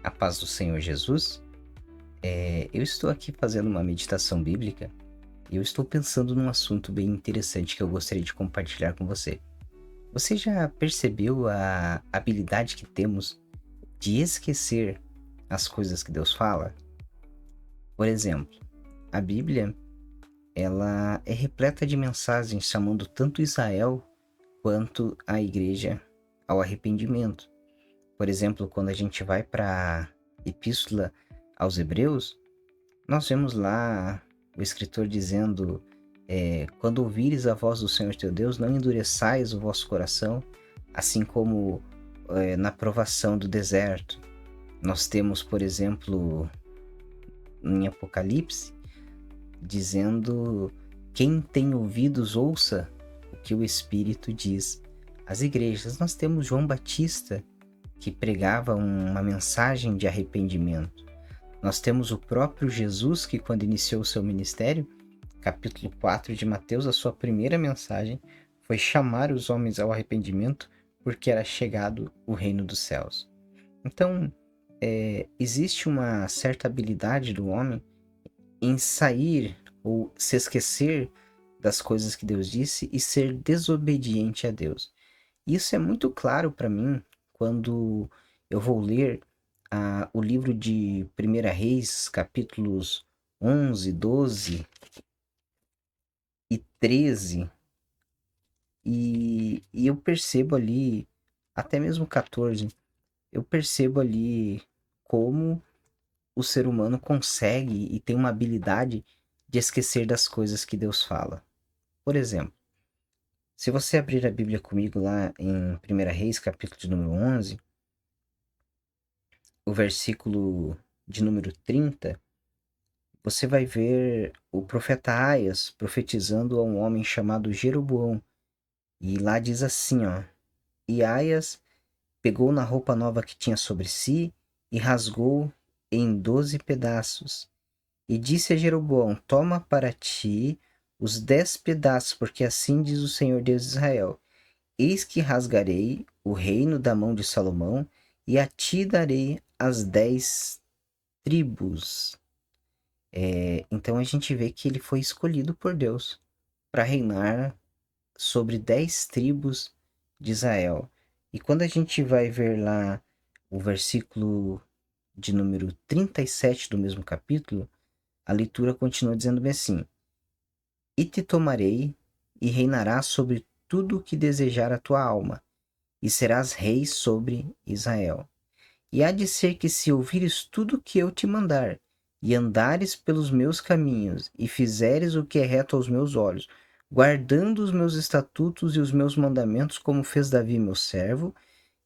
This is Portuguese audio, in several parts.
A paz do Senhor Jesus. Eu estou aqui fazendo uma meditação bíblica e eu estou pensando num assunto bem interessante que eu gostaria de compartilhar com você. Você já percebeu a habilidade que temos de esquecer as coisas que Deus fala? Por exemplo, a Bíblia, ela é repleta de mensagens chamando tanto Israel quanto a igreja ao arrependimento. Por exemplo, quando a gente vai para a Epístola aos Hebreus, nós vemos lá o escritor dizendo: quando ouvires a voz do Senhor teu Deus, não endureçais o vosso coração, assim como na provação do deserto. Nós temos, por exemplo, em Apocalipse, dizendo: quem tem ouvidos, ouça o que o Espírito diz às igrejas. Nós temos João Batista, que pregava uma mensagem de arrependimento. Nós temos o próprio Jesus, que quando iniciou o seu ministério, capítulo 4 de Mateus, a sua primeira mensagem foi chamar os homens ao arrependimento, porque era chegado o reino dos céus. Então, existe uma certa habilidade do homem em sair ou se esquecer das coisas que Deus disse e ser desobediente a Deus. Isso é muito claro para mim quando eu vou ler o livro de 1 Reis, capítulos 11, 12 e 13, e eu percebo ali, até mesmo 14, eu percebo ali como o ser humano consegue e tem uma habilidade de esquecer das coisas que Deus fala. Por exemplo, se você abrir a Bíblia comigo lá em 1 Reis, capítulo de número 11, o versículo de número 30, você vai ver o profeta Aias profetizando a um homem chamado Jeroboão. E lá diz assim, ó: E Aias pegou na roupa nova que tinha sobre si e rasgou em 12 pedaços. E disse a Jeroboão: Toma para ti os 10 pedaços, porque assim diz o Senhor Deus de Israel: Eis que rasgarei o reino da mão de Salomão, e a ti darei as 10 tribos. Então a gente vê que ele foi escolhido por Deus para reinar sobre 10 tribos de Israel. E quando a gente vai ver lá o versículo de número 37 do mesmo capítulo, a leitura continua dizendo bem assim: E te tomarei e reinarás sobre tudo o que desejar a tua alma, e serás rei sobre Israel. E há de ser que, se ouvires tudo o que eu te mandar, e andares pelos meus caminhos, e fizeres o que é reto aos meus olhos, guardando os meus estatutos e os meus mandamentos, como fez Davi meu servo,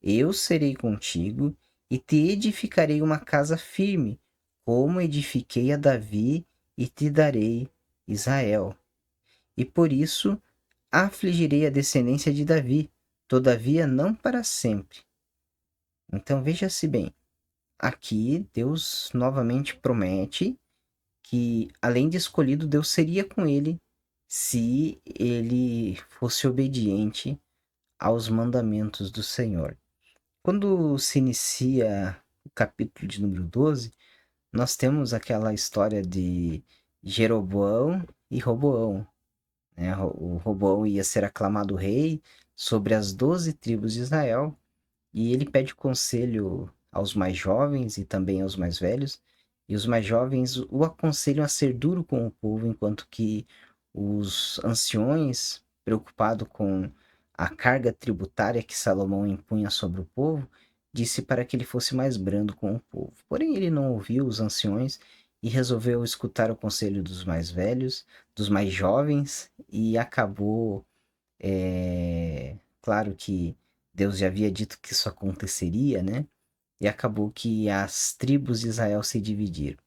eu serei contigo, e te edificarei uma casa firme, como edifiquei a Davi, e te darei Israel. E por isso afligirei a descendência de Davi, todavia não para sempre. Então veja-se bem, aqui Deus novamente promete que, além de escolhido, Deus seria com ele se ele fosse obediente aos mandamentos do Senhor. Quando se inicia o capítulo de número 12, nós temos aquela história de Jeroboão e Roboão, né? O Roboão ia ser aclamado rei sobre as 12 tribos de Israel, e ele pede conselho aos mais jovens e também aos mais velhos, e os mais jovens o aconselham a ser duro com o povo, enquanto que os anciões, preocupados com a carga tributária que Salomão impunha sobre o povo, disse para que ele fosse mais brando com o povo. Porém, ele não ouviu os anciões e resolveu escutar o conselho dos mais velhos, dos mais jovens, e acabou, claro que Deus já havia dito que isso aconteceria, né? E acabou que as tribos de Israel se dividiram.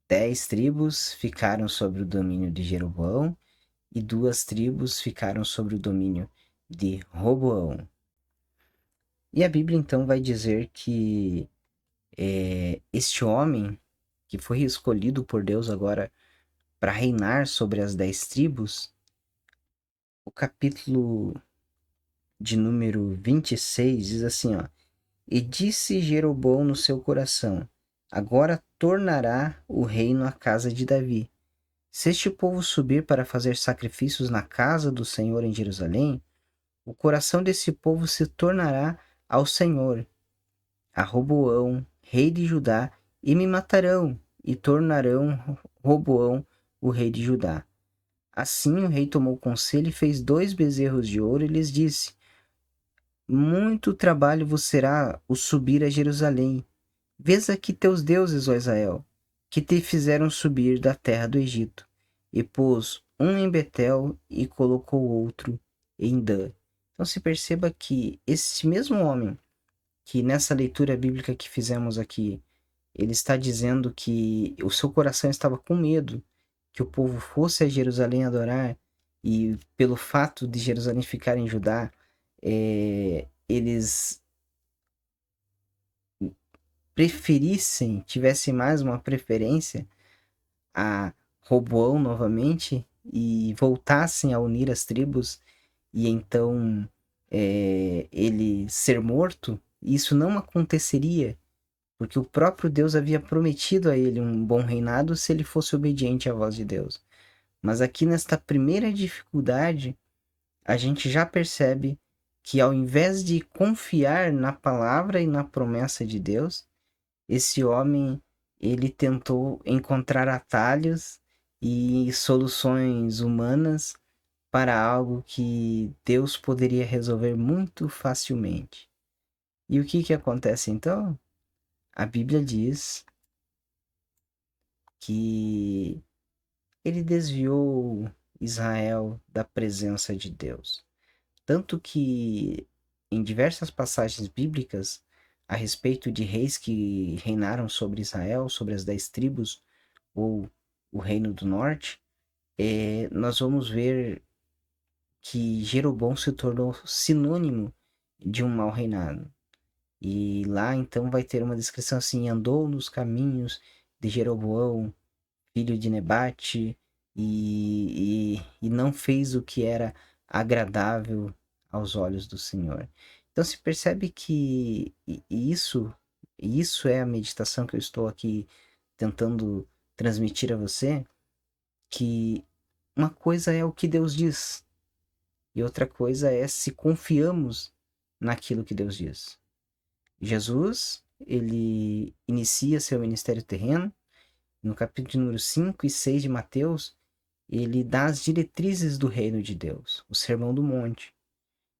10 tribos ficaram sobre o domínio de Jeroboão e 2 tribos ficaram sobre o domínio de Roboão. E a Bíblia então vai dizer que este homem, que foi escolhido por Deus agora para reinar sobre as 10 tribos, o capítulo de número 26 diz assim, ó: E disse Jeroboão no seu coração: Agora tornará o reino à casa de Davi. Se este povo subir para fazer sacrifícios na casa do Senhor em Jerusalém, o coração desse povo se tornará ao Senhor, a Roboão, rei de Judá, e me matarão, e tornarão Roboão o rei de Judá. Assim o rei tomou conselho e fez 2 bezerros de ouro e lhes disse: Muito trabalho vos será o subir a Jerusalém. Vês aqui teus deuses, ó Israel, que te fizeram subir da terra do Egito. E pôs um em Betel e colocou outro em Dan. Então se perceba que esse mesmo homem, que nessa leitura bíblica que fizemos aqui, ele está dizendo que o seu coração estava com medo que o povo fosse a Jerusalém adorar, e pelo fato de Jerusalém ficar em Judá, eles preferissem, tivessem mais uma preferência a Roboão novamente e voltassem a unir as tribos e então ele ser morto, isso não aconteceria, porque o próprio Deus havia prometido a ele um bom reinado se ele fosse obediente à voz de Deus. Mas aqui nesta primeira dificuldade, a gente já percebe que ao invés de confiar na palavra e na promessa de Deus, esse homem ele tentou encontrar atalhos e soluções humanas para algo que Deus poderia resolver muito facilmente. E o que acontece então? A Bíblia diz que ele desviou Israel da presença de Deus. Tanto que em diversas passagens bíblicas a respeito de reis que reinaram sobre Israel, sobre as 10 tribos ou o reino do norte, nós vamos ver que Jeroboão se tornou sinônimo de um mau reinado. E lá então vai ter uma descrição assim: andou nos caminhos de Jeroboão, filho de Nebate, e não fez o que era agradável aos olhos do Senhor. Então se percebe que isso é a meditação que eu estou aqui tentando transmitir a você, que uma coisa é o que Deus diz e outra coisa é se confiamos naquilo que Deus diz. Jesus, ele inicia seu ministério terreno. No capítulo número 5 e 6 de Mateus, ele dá as diretrizes do reino de Deus, o Sermão do Monte.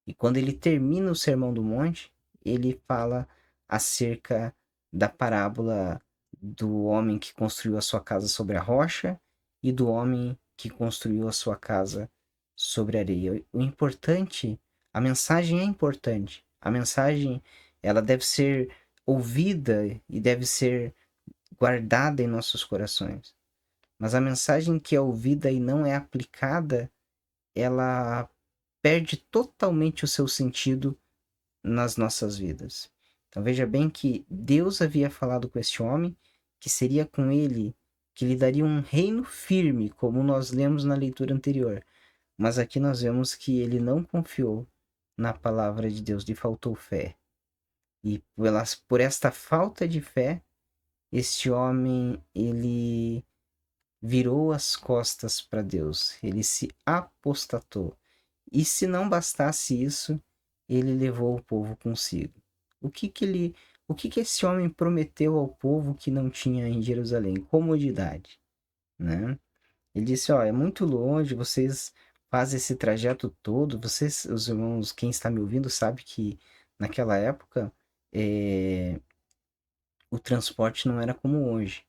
E quando ele termina o Sermão do Monte, ele fala acerca da parábola do homem que construiu a sua casa sobre a rocha e do homem que construiu a sua casa sobre a areia. O importante, a mensagem é importante. A mensagem, ela deve ser ouvida e deve ser guardada em nossos corações. Mas a mensagem que é ouvida e não é aplicada, ela perde totalmente o seu sentido nas nossas vidas. Então veja bem que Deus havia falado com este homem que seria com ele que lhe daria um reino firme, como nós lemos na leitura anterior. Mas aqui nós vemos que ele não confiou na palavra de Deus, lhe faltou fé. E por esta falta de fé, este homem, ele virou as costas para Deus, ele se apostatou. E se não bastasse isso, ele levou o povo consigo. O que esse homem prometeu ao povo que não tinha em Jerusalém? Comodidade, né? Ele disse: ó, é muito longe, vocês fazem esse trajeto todo. Vocês, os irmãos, quem está me ouvindo sabe que naquela época o transporte não era como hoje.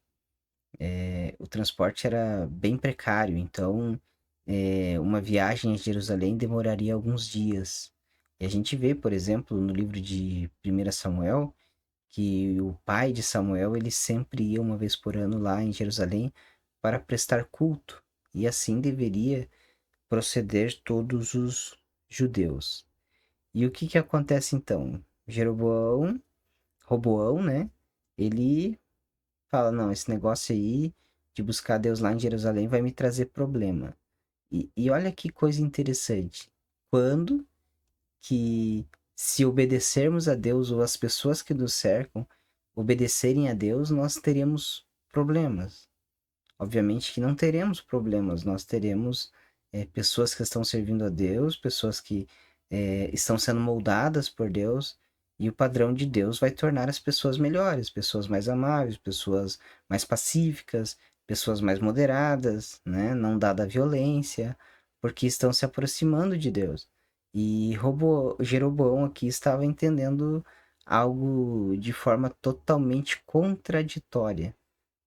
O transporte era bem precário, então uma viagem a Jerusalém demoraria alguns dias. E a gente vê, por exemplo, no livro de 1 Samuel, que o pai de Samuel ele sempre ia uma vez por ano lá em Jerusalém para prestar culto, e assim deveria proceder todos os judeus. E o que acontece então? Roboão, né? Ele fala: não, esse negócio aí de buscar Deus lá em Jerusalém vai me trazer problema. E olha que coisa interessante. Quando que se obedecermos a Deus ou as pessoas que nos cercam obedecerem a Deus, nós teremos problemas. Obviamente que não teremos problemas, nós teremos pessoas que estão servindo a Deus, pessoas que estão sendo moldadas por Deus, e o padrão de Deus vai tornar as pessoas melhores, pessoas mais amáveis, pessoas mais pacíficas, pessoas mais moderadas, né? Não dada a violência, porque estão se aproximando de Deus. E Jeroboão aqui estava entendendo algo de forma totalmente contraditória,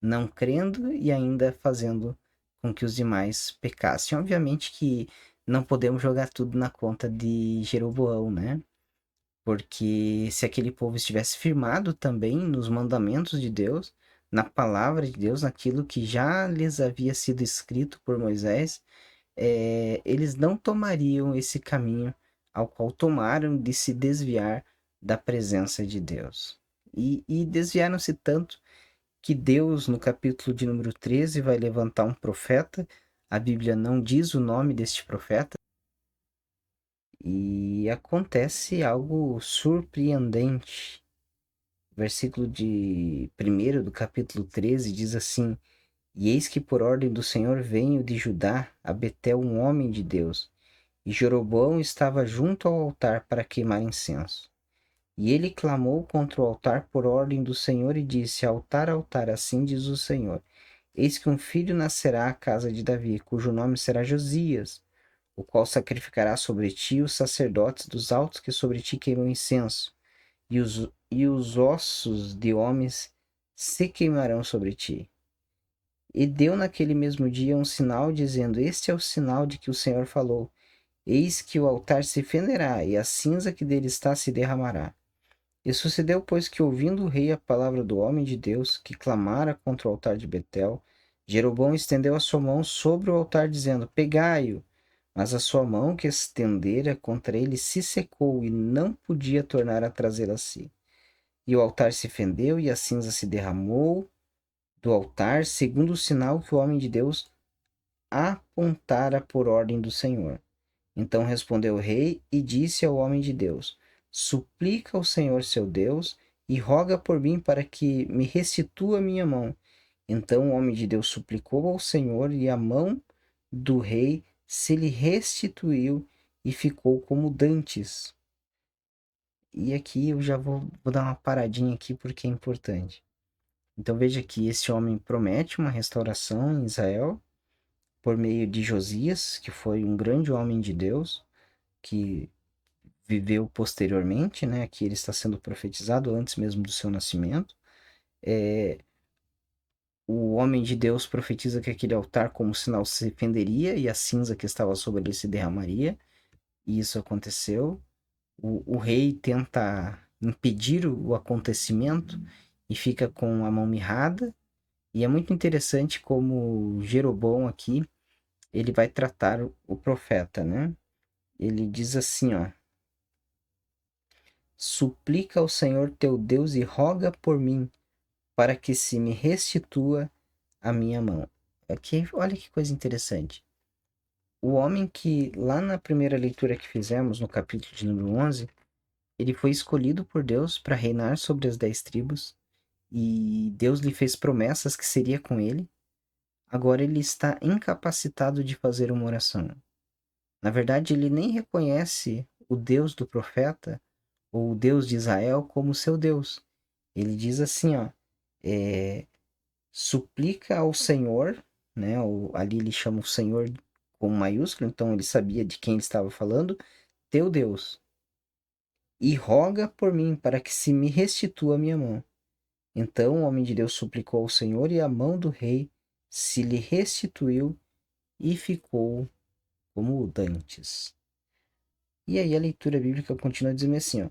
não crendo e ainda fazendo com que os demais pecassem. Obviamente que não podemos jogar tudo na conta de Jeroboão, né? Porque se aquele povo estivesse firmado também nos mandamentos de Deus, na palavra de Deus, naquilo que já lhes havia sido escrito por Moisés, eles não tomariam esse caminho ao qual tomaram de se desviar da presença de Deus. E desviaram-se tanto que Deus, no capítulo de número 13, vai levantar um profeta. A Bíblia não diz o nome deste profeta. E acontece algo surpreendente. Versículo de 1 do capítulo 13 diz assim: E eis que por ordem do Senhor veio de Judá a Betel um homem de Deus. E Jeroboão estava junto ao altar para queimar incenso. E ele clamou contra o altar por ordem do Senhor e disse: Altar, altar, assim diz o Senhor. Eis que um filho nascerá à casa de Davi, cujo nome será Josias, o qual sacrificará sobre ti os sacerdotes dos altos que sobre ti queimam incenso, e os ossos de homens se queimarão sobre ti. E deu naquele mesmo dia um sinal, dizendo: Este é o sinal de que o Senhor falou: Eis que o altar se fenderá, e a cinza que dele está se derramará. E sucedeu, pois, que ouvindo o rei a palavra do homem de Deus, que clamara contra o altar de Betel, Jeroboão estendeu a sua mão sobre o altar, dizendo: Pegai-o. Mas a sua mão que estendera contra ele se secou e não podia tornar a trazê-la a si. E o altar se fendeu e a cinza se derramou do altar, segundo o sinal que o homem de Deus apontara por ordem do Senhor. Então respondeu o rei e disse ao homem de Deus: Suplica ao Senhor seu Deus e roga por mim para que me restitua a minha mão. Então o homem de Deus suplicou ao Senhor e a mão do rei se lhe restituiu e ficou como dantes. E aqui eu já vou dar uma paradinha aqui porque é importante. Então veja que esse homem promete uma restauração em Israel por meio de Josias, que foi um grande homem de Deus, que viveu posteriormente, né? Aqui ele está sendo profetizado antes mesmo do seu nascimento. O homem de Deus profetiza que aquele altar, como sinal, se fenderia e a cinza que estava sobre ele se derramaria. E isso aconteceu. O rei tenta impedir o acontecimento e fica com a mão mirrada. E é muito interessante como Jeroboão aqui, ele vai tratar o profeta, né? Ele diz assim, ó: Suplica ao Senhor teu Deus e roga por mim, para que se me restitua a minha mão. Aqui, olha que coisa interessante. O homem que, lá na primeira leitura que fizemos, no capítulo de número 11, ele foi escolhido por Deus para reinar sobre as 10 tribos, e Deus lhe fez promessas que seria com ele. Agora ele está incapacitado de fazer uma oração. Na verdade, ele nem reconhece o Deus do profeta, ou o Deus de Israel, como seu Deus. Ele diz assim, ó, é, suplica ao Senhor, né? Ali ele chama o Senhor com maiúsculo, então ele sabia de quem ele estava falando, teu Deus, e roga por mim para que se me restitua a minha mão. Então o homem de Deus suplicou ao Senhor e a mão do rei se lhe restituiu e ficou como dantes. E aí a leitura bíblica continua dizendo assim, ó: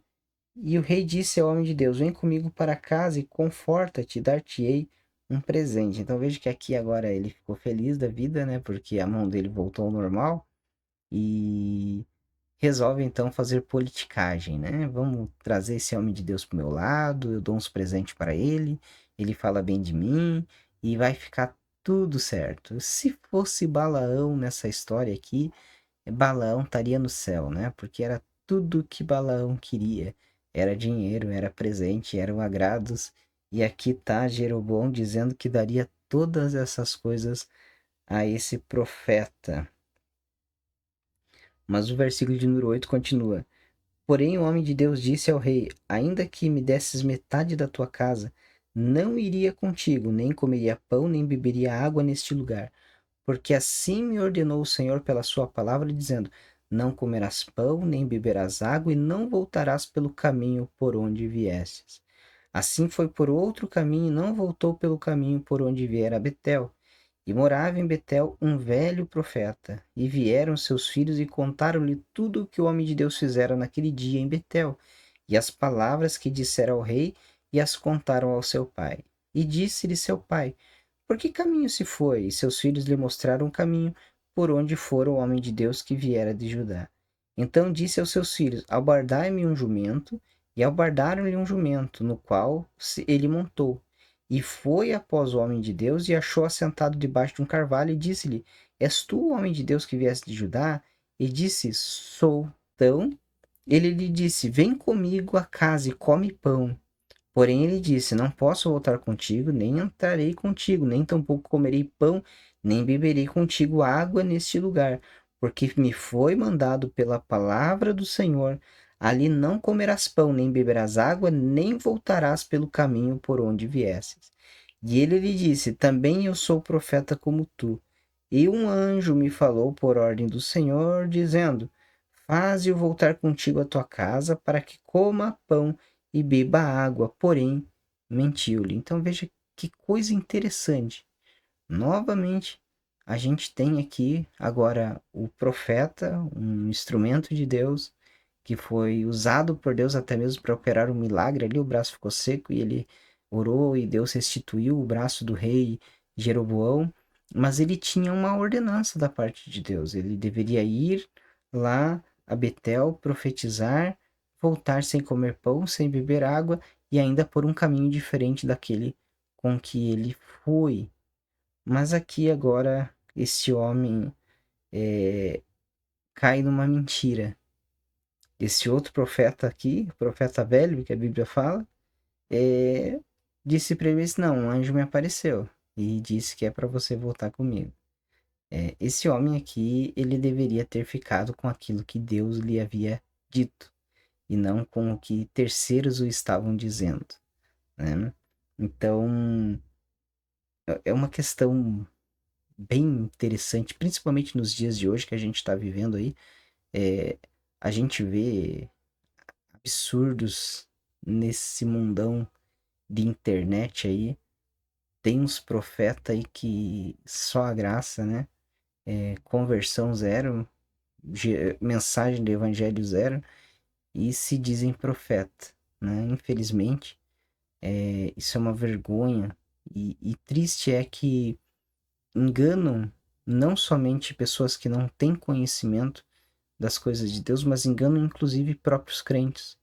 E o rei disse ao homem de Deus: Vem comigo para casa e conforta-te, dar-te-ei um presente. Então veja que aqui agora ele ficou feliz da vida, né? Porque a mão dele voltou ao normal e resolve então fazer politicagem, né? Vamos trazer esse homem de Deus pro meu lado, eu dou uns presentes para ele, ele fala bem de mim e vai ficar tudo certo. Se fosse Balaão nessa história aqui, Balaão estaria no céu, né? Porque era tudo que Balaão queria. Era dinheiro, era presente, eram agrados. E aqui está Jeroboão dizendo que daria todas essas coisas a esse profeta. Mas o versículo de número 8 continua: Porém o homem de Deus disse ao rei: Ainda que me desses metade da tua casa, não iria contigo, nem comeria pão, nem beberia água neste lugar. Porque assim me ordenou o Senhor pela sua palavra, dizendo: Não comerás pão, nem beberás água, e não voltarás pelo caminho por onde viestes. Assim foi por outro caminho, e não voltou pelo caminho por onde viera a Betel. E morava em Betel um velho profeta. E vieram seus filhos e contaram-lhe tudo o que o homem de Deus fizera naquele dia em Betel, e as palavras que dissera ao rei, e as contaram ao seu pai. E disse-lhe seu pai: Por que caminho se foi? E seus filhos lhe mostraram o caminho por onde fora o homem de Deus que viera de Judá. Então disse aos seus filhos: Albardai-me um jumento. E albardaram-lhe um jumento, no qual ele montou. E foi após o homem de Deus e achou assentado debaixo de um carvalho e disse-lhe: És tu o homem de Deus que vieste de Judá? E disse: Sou. Então ele lhe disse: Vem comigo a casa e come pão. Porém ele disse: Não posso voltar contigo, nem entrarei contigo, nem tampouco comerei pão, nem beberei contigo água neste lugar, porque me foi mandado pela palavra do Senhor: ali não comerás pão, nem beberás água, nem voltarás pelo caminho por onde viesses. E ele lhe disse: Também eu sou profeta como tu. E um anjo me falou por ordem do Senhor, dizendo: Faze-o voltar contigo à tua casa, para que coma pão e beba água, porém mentiu-lhe. Então veja que coisa interessante. Novamente, a gente tem aqui agora o profeta, um instrumento de Deus, que foi usado por Deus até mesmo para operar um milagre ali. O braço ficou seco e ele orou e Deus restituiu o braço do rei Jeroboão. Mas ele tinha uma ordenança da parte de Deus. Ele deveria ir lá a Betel, profetizar, voltar sem comer pão, sem beber água e ainda por um caminho diferente daquele com que ele foi. Mas aqui agora esse homem cai numa mentira. Esse outro profeta aqui, o profeta velho que a Bíblia fala, é, disse para ele: Não, um anjo me apareceu e disse que é para você voltar comigo. Esse homem aqui, ele deveria ter ficado com aquilo que Deus lhe havia dito e não com o que terceiros o estavam dizendo, né? Então, é uma questão bem interessante, principalmente nos dias de hoje que a gente está vivendo aí. É, a gente vê absurdos nesse mundão de internet aí. Tem uns profetas aí que só a graça, né? Conversão zero, mensagem do evangelho zero, e se dizem profeta, né? Infelizmente, isso é uma vergonha. E triste é que enganam não somente pessoas que não têm conhecimento das coisas de Deus, mas enganam inclusive próprios crentes.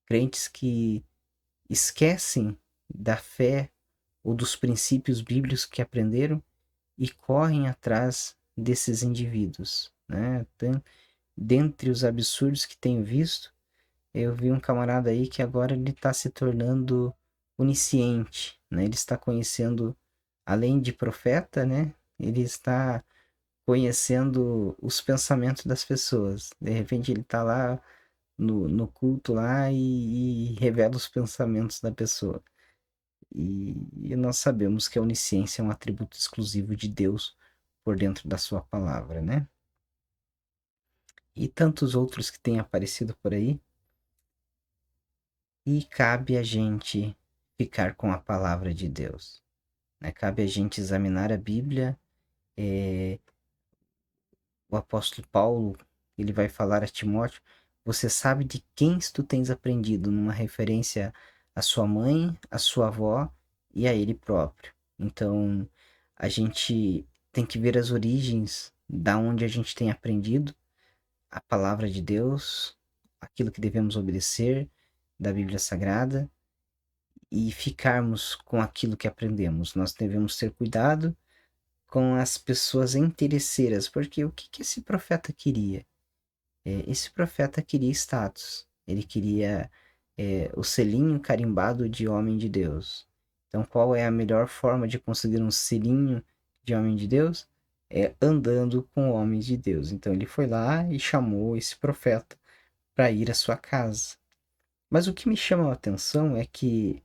Crentes que esquecem da fé ou dos princípios bíblicos que aprenderam e correm atrás desses indivíduos, né? Então, dentre os absurdos que tenho visto, eu vi um camarada aí que agora ele está se tornando onisciente, né? Ele está conhecendo, além de profeta, né? Ele está conhecendo os pensamentos das pessoas. De repente ele está lá no culto lá e revela os pensamentos da pessoa. E nós sabemos que a onisciência é um atributo exclusivo de Deus por dentro da sua palavra, né? E tantos outros que têm aparecido por aí. E cabe a gente ficar com a palavra de Deus, né? Cabe a gente examinar a Bíblia. O apóstolo Paulo, ele vai falar a Timóteo: você sabe de quem tu tens aprendido, numa referência à sua mãe, à sua avó e a ele próprio. Então, a gente tem que ver as origens da onde a gente tem aprendido a palavra de Deus, aquilo que devemos obedecer da Bíblia Sagrada e ficarmos com aquilo que aprendemos. Nós devemos ter cuidado com as pessoas interesseiras, porque o que esse profeta queria? esse profeta queria status, ele queria o selinho carimbado de homem de Deus. Então, qual é a melhor forma de conseguir um selinho de homem de Deus? É andando com homens de Deus. Então, ele foi lá e chamou esse profeta para ir à sua casa. Mas o que me chama a atenção é que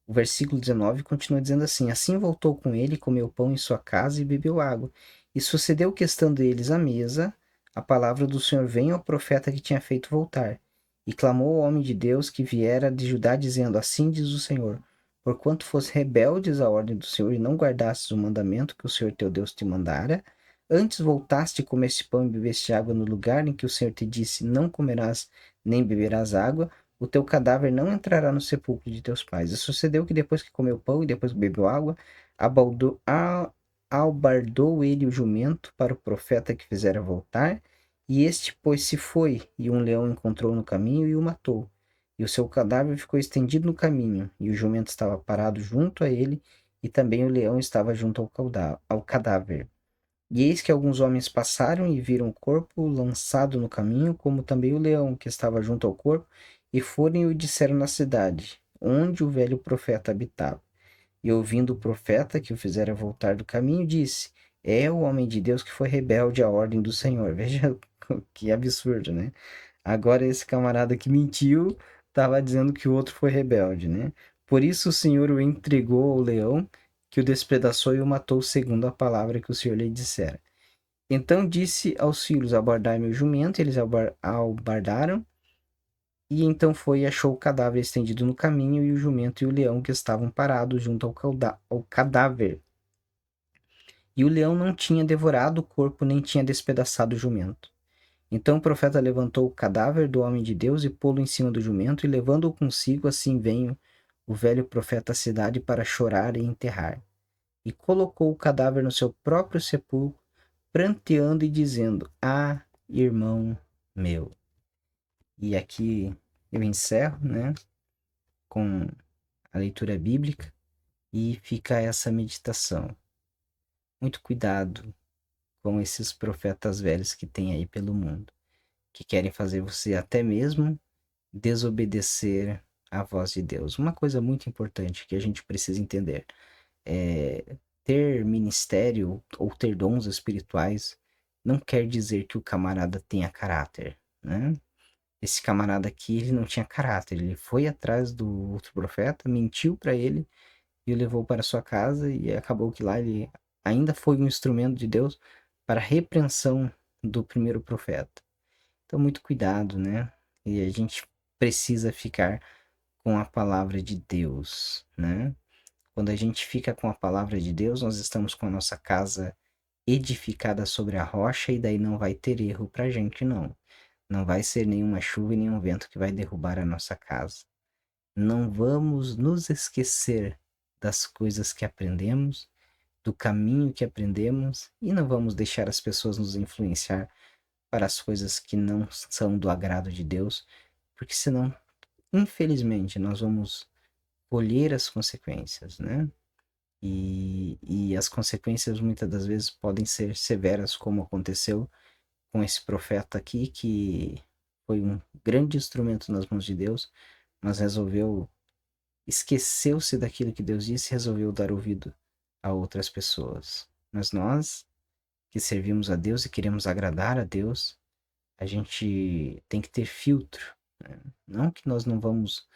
o versículo 19 continua dizendo assim: Assim voltou com ele, comeu pão em sua casa e bebeu água. E sucedeu que, estando eles à mesa, a palavra do Senhor veio ao profeta que tinha feito voltar. E clamou ao homem de Deus que viera de Judá, dizendo: Assim diz o Senhor: Porquanto fosse rebeldes à ordem do Senhor e não guardastes o mandamento que o Senhor teu Deus te mandara, antes voltaste e comeste pão e bebeste água no lugar em que o Senhor te disse: Não comerás nem beberás água, o teu cadáver não entrará no sepulcro de teus pais. E sucedeu que depois que comeu pão e depois que bebeu água, albardou ele o jumento para o profeta que fizera voltar, e este, pois, se foi, e um leão encontrou no caminho e o matou. E o seu cadáver ficou estendido no caminho, e o jumento estava parado junto a ele, e também o leão estava junto ao cadáver. E eis que alguns homens passaram e viram o corpo lançado no caminho, como também o leão que estava junto ao corpo, e foram e o disseram na cidade, onde o velho profeta habitava. E ouvindo o profeta que o fizera voltar do caminho, disse: É o homem de Deus que foi rebelde à ordem do Senhor. Veja que absurdo, né? Agora esse camarada que mentiu estava dizendo que o outro foi rebelde, né? Por isso o Senhor o entregou ao leão, que o despedaçou e o matou segundo a palavra que o Senhor lhe dissera. Então disse aos filhos: Abordai-me o jumento. Eles albardaram. E então foi e achou o cadáver estendido no caminho, e o jumento e o leão que estavam parados junto ao cadáver. E o leão não tinha devorado o corpo, nem tinha despedaçado o jumento. Então o profeta levantou o cadáver do homem de Deus e pô-lo em cima do jumento, e levando-o consigo, assim veio o velho profeta à cidade para chorar e enterrar. E colocou o cadáver no seu próprio sepulcro, pranteando e dizendo: Ah, irmão meu. E aqui eu encerro, né, com a leitura bíblica e fica essa meditação. Muito cuidado com esses profetas velhos que tem aí pelo mundo, que querem fazer você até mesmo desobedecer à voz de Deus. Uma coisa muito importante que a gente precisa entender é ter ministério ou ter dons espirituais não quer dizer que o camarada tenha caráter, né? Esse camarada aqui, ele não tinha caráter, ele foi atrás do outro profeta, mentiu para ele e o levou para sua casa, e acabou que lá ele ainda foi um instrumento de Deus para a repreensão do primeiro profeta. Então, muito cuidado, né? E a gente precisa ficar com a palavra de Deus, né? Quando a gente fica com a palavra de Deus, nós estamos com a nossa casa edificada sobre a rocha, e daí não vai ter erro pra gente, não. Não vai ser nenhuma chuva e nenhum vento que vai derrubar a nossa casa. Não vamos nos esquecer das coisas que aprendemos, do caminho que aprendemos, e não vamos deixar as pessoas nos influenciar para as coisas que não são do agrado de Deus, porque senão, infelizmente, nós vamos colher as consequências, né? E as consequências muitas das vezes podem ser severas, como aconteceu com esse profeta aqui, que foi um grande instrumento nas mãos de Deus, mas esqueceu-se daquilo que Deus disse e resolveu dar ouvido a outras pessoas. Mas nós, que servimos a Deus e queremos agradar a Deus, a gente tem que ter filtro, né? Não que nós não vamos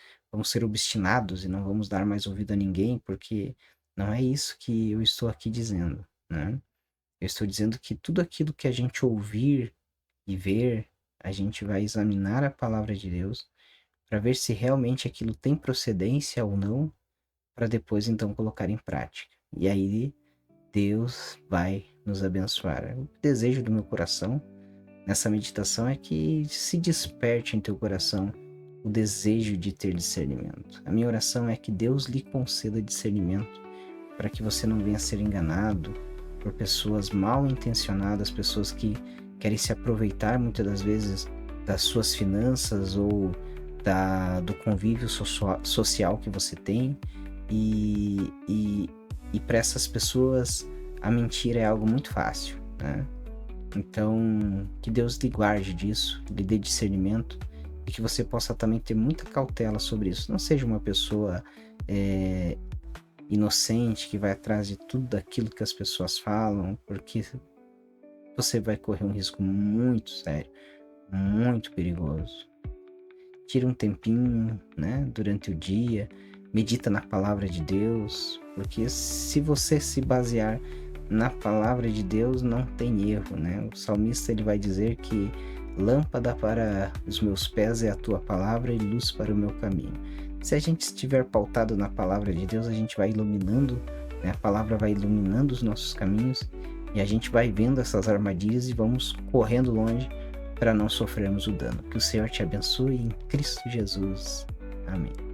ser obstinados e não vamos dar mais ouvido a ninguém, porque não é isso que eu estou aqui dizendo, né? Eu estou dizendo que tudo aquilo que a gente ouvir e ver, a gente vai examinar a palavra de Deus para ver se realmente aquilo tem procedência ou não, para depois então colocar em prática. E aí Deus vai nos abençoar. O desejo do meu coração nessa meditação é que se desperte em teu coração o desejo de ter discernimento. A minha oração é que Deus lhe conceda discernimento para que você não venha a ser enganado por pessoas mal intencionadas, pessoas que querem se aproveitar muitas das vezes das suas finanças ou do convívio social que você tem, e para essas pessoas a mentira é algo muito fácil, né? Então, que Deus lhe guarde disso, lhe dê discernimento e que você possa também ter muita cautela sobre isso. Não seja uma pessoa inocente que vai atrás de tudo daquilo que as pessoas falam, porque você vai correr um risco muito sério, muito perigoso. Tira um tempinho, né, durante o dia, medita na palavra de Deus, porque se você se basear na palavra de Deus, não tem erro, né? O salmista ele vai dizer que lâmpada para os meus pés é a tua palavra e luz para o meu caminho. Se a gente estiver pautado na palavra de Deus, a gente vai iluminando, né? A palavra vai iluminando os nossos caminhos e a gente vai vendo essas armadilhas e vamos correndo longe para não sofrermos o dano. Que o Senhor te abençoe em Cristo Jesus. Amém.